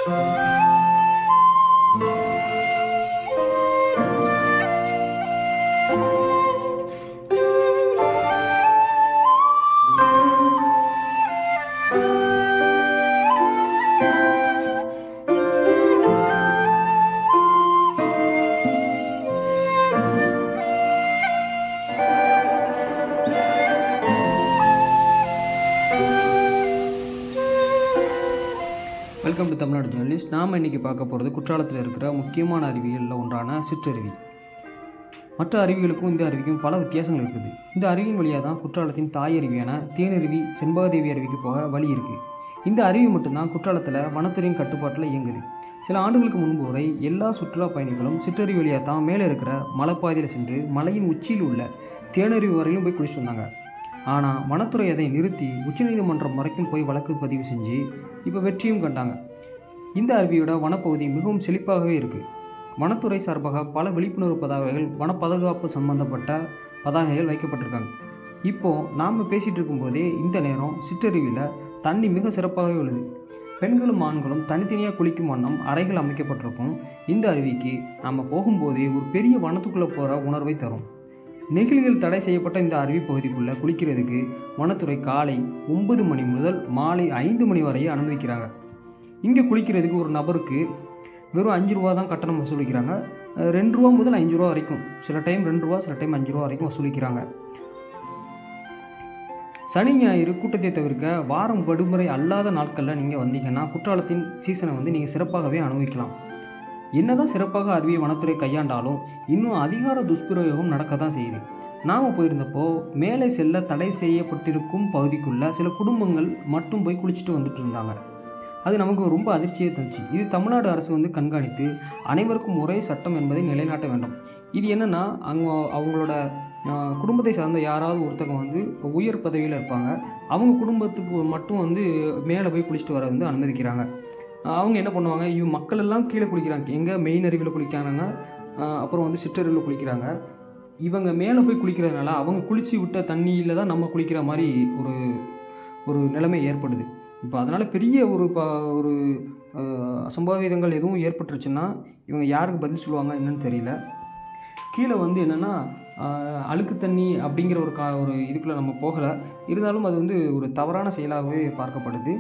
Welcome to Tamil Nadu journalist. நாம் இன்றைக்கி பார்க்க போகிறது குற்றாலத்தில் இருக்கிற முக்கியமான அருவிகளில் ஒன்றான சிற்றருவி. மற்ற அருவிகளுக்கும் இந்த அருவிக்கும் பல வித்தியாசங்கள் இருக்குது. இந்த அருவியின் வழியாக தான் குற்றாலத்தின் தாய் அருவியான தேனருவி செண்பக தேவி அருவிக்கு போக வழி இருக்குது. இந்த அருவி மட்டும்தான் குற்றாலத்தில் வனத்துறையின் கட்டுப்பாட்டில் இயங்குது. சில ஆண்டுகளுக்கு முன்பு வரை எல்லா சுற்றுலா பயணிகளும் சிற்றருவி வழியாக தான் மேலே இருக்கிற மலைப்பாதையில் சென்று மலையின் உச்சியில் உள்ள தேனருவி வரையிலும் போய் குளிச்சுட்டு வந்தாங்க. ஆனால் வனத்துறை அதை நிறுத்தி உச்சநீதிமன்றம் வரைக்கும் போய் வழக்கு பதிவு செஞ்சு இப்போ வெற்றியும் கண்டாங்க. இந்த அருவியோட வனப்பகுதி மிகவும் செழிப்பாகவே இருக்குது. வனத்துறை சார்பாக பல விழிப்புணர்வு பதாகைகள், வன பாதுகாப்பு சம்பந்தப்பட்ட பதாகைகள் வைக்கப்பட்டிருக்காங்க. இப்போது நாம் பேசிகிட்டு இருக்கும்போதே இந்த நேரம் சிற்றருவியில் தண்ணி மிக சிறப்பாகவே உள்ளது. பெண்களும் ஆண்களும் தனித்தனியாக குளிக்கும் வண்ணம் அறைகள் அமைக்கப்பட்டிருக்கும். இந்த அருவிக்கு நாம் போகும்போதே ஒரு பெரிய வனத்துக்குள்ளே போகிற உணர்வை தரும். நெகிழிகள் தடை செய்யப்பட்ட இந்த அருவி பகுதிக்குள்ளே குளிக்கிறதுக்கு வனத்துறை காலை 9 மணி முதல் மாலை 5 மணி வரையே அனுமதிக்கிறாங்க. இங்கே குளிக்கிறதுக்கு ஒரு நபருக்கு வெறும் 5 ரூபா தான் கட்டணம் வசூலிக்கிறாங்க. 2 ரூபா முதல் 5 ரூபா வரைக்கும், சில டைம் 2 ரூபா, சில டைம் 5 ரூபா வரைக்கும் வசூலிக்கிறாங்க. சனி ஞாயிறு கூட்டத்தை தவிர்க்க வாரம் விடுமுறை அல்லாத நாட்களில் நீங்கள் வந்தீங்கன்னா குற்றாலத்தின் சீசனை நீங்கள் சிறப்பாகவே அனுபவிக்கலாம். என்னதான் சிறப்பாக அருவியை வனத்துறை கையாண்டாலும் இன்னும் அதிகார துஷ்பிரயோகம் நடக்க தான் செய்யுது. நாம் போயிருந்தப்போ மேலே செல்ல தடை செய்யப்பட்டிருக்கும் பகுதிக்குள்ளே சில குடும்பங்கள் மட்டும் போய் குளிச்சுட்டு வந்துட்டு இருந்தாங்க. அது நமக்கு ரொம்ப அதிர்ச்சியை தந்துச்சு. இது தமிழ்நாடு அரசு கண்காணித்து அனைவருக்கும் ஒரே சட்டம் என்பதை நிலைநாட்ட வேண்டும். இது என்னென்னா, அவங்களோட குடும்பத்தை சார்ந்த யாராவது ஒருத்தங்க உயர் பதவியில் இருப்பாங்க. அவங்க குடும்பத்துக்கு மட்டும் மேலே போய் குளிச்சுட்டு வர அனுமதிக்கிறாங்க. அவங்க என்ன பண்ணுவாங்க, மக்கள் எல்லாம் கீழே குளிக்கிறாங்க. எங்கே மெயின் அருவியில் குளிக்கிறாங்க, அப்புறம் சிற்றருவியில் குளிக்கிறாங்க. இவங்க மேலே போய் குளிக்கிறதுனால அவங்க குளித்து விட்ட தண்ணியில் தான் நம்ம குளிக்கிற மாதிரி ஒரு நிலைமை ஏற்படுது. இப்போ அதனால் பெரிய ஒரு அசம்பாவிதங்கள் எதுவும் ஏற்பட்டுருச்சுன்னா இவங்க யாருக்கு பதில் சொல்லுவாங்க என்னன்னு தெரியல. கீழே என்னென்னா அழுக்கு தண்ணி அப்படிங்கிற ஒரு இதுக்குள்ளே நம்ம போகலை. இருந்தாலும் அது ஒரு தவறான செயலாகவே பார்க்கப்படுது.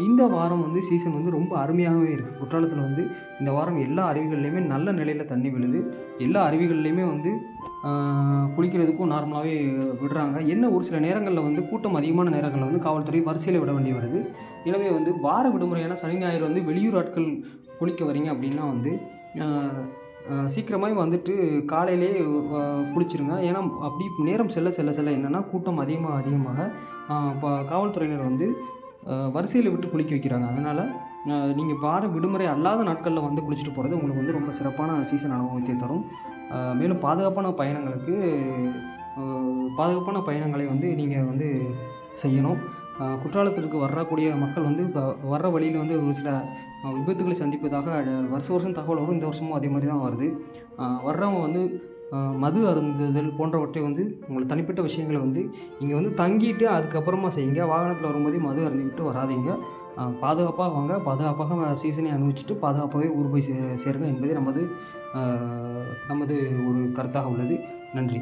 இந்த வாரம் சீசன் ரொம்ப அருமையாகவே இருக்குது. குற்றாலத்தில் இந்த வாரம் எல்லா அருவிகள்லையுமே நல்ல நிலையில் தண்ணி விழுது. எல்லா அருவிகள்லையுமே குளிக்கிறதுக்கும் நார்மலாகவே விடுறாங்க. என்ன ஒரு சில நேரங்களில் கூட்டம் அதிகமான நேரங்களில் காவல்துறை வரிசையில் விட வேண்டி வருது. எனவே வார விடுமுறையான சனி ஞாயிறு வெளியூர் ஆட்கள் குளிக்க வரீங்க அப்படின்னா சீக்கிரமாக காலையிலே குளிச்சிருங்க. ஏன்னா அப்படி நேரம் செல்ல செல்ல செல்ல என்னென்னா கூட்டம் அதிகமாக காவல்துறையினர் வரிசையில் விட்டு குளிக்க வைக்கிறாங்க. அதனால் நீங்கள் வார விடுமுறை அல்லாத நாட்களில் குளிச்சுட்டு போகிறது உங்களுக்கு ரொம்ப சிறப்பான சீசன் அனுபவத்தை தரும். மேலும் பாதுகாப்பான பயணங்களை நீங்கள் செய்யணும். குற்றாலத்திற்கு வரக்கூடிய மக்கள் இப்போ வர்ற வழியில் ஒரு சில விபத்துகளை சந்திப்பதாக வருஷம் தகவல் வரும். இந்த வருஷமும் அதே மாதிரி தான் வருது. வர்றவங்க மது அருந்துதல் போன்றவற்றை உங்களுக்கு தனிப்பட்ட விஷயங்களை இங்கே தங்கிட்டு அதுக்கப்புறமா செய்யுங்க. வாகனத்தில் வரும்போது மது அருந்திவிட்டு வராதிங்க. பாதுகாப்பாக வாங்க, பாதுகாப்பாக சீசனை அனுபவிச்சுட்டு பாதுகாப்பாகவே ஊர் போய் சேருங்க என்பதே நமது ஒரு கருத்தாக உள்ளது. நன்றி.